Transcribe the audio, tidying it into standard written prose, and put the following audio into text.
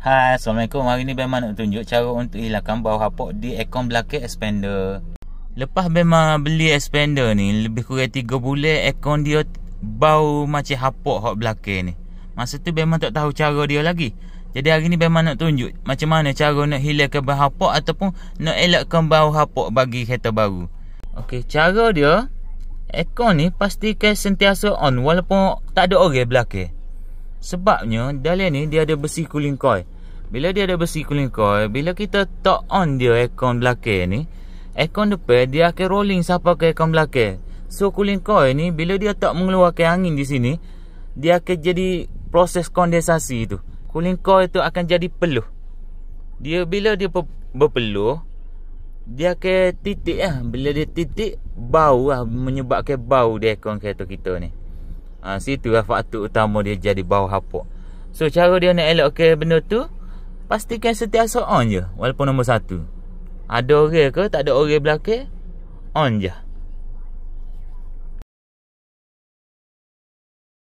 Hai, Assalamualaikum. Hari ni Bema nak tunjuk cara untuk hilangkan bau hapuk di aircon belakang expander. Lepas Bema beli expander ni, lebih kurang 3 bulan aircon dia bau macam hapuk hak belakang ni. Masa tu Bema tak tahu cara dia lagi. Jadi hari ni Bema nak tunjuk macam mana cara nak hilangkan bau hapuk ataupun nak elakkan bau hapuk bagi kereta baru. Okey, cara dia, aircon ni pastikan sentiasa on walaupun tak ada orang belakang. Sebabnya dalam ni dia ada besi cooling coil. Bila dia ada besi cooling coil, bila kita tak on dia aircon belakang ni, aircon depan dia akan rolling sampai ke aircon belakang. So cooling coil ni bila dia tak mengeluarkan angin di sini, dia akan jadi proses kondensasi tu. Cooling coil tu akan jadi peluh. Dia bila dia berpeluh, dia akan titik lah. Bila dia titik, bau lah, menyebabkan bau di aircon kereta kita ni. Situ lah faktor utama dia jadi bau hapuk. So cara dia nak elakkan benda tu, pastikan sentiasa on je walaupun nombor 1. Ada orang ke tak ada orang belakang, on je.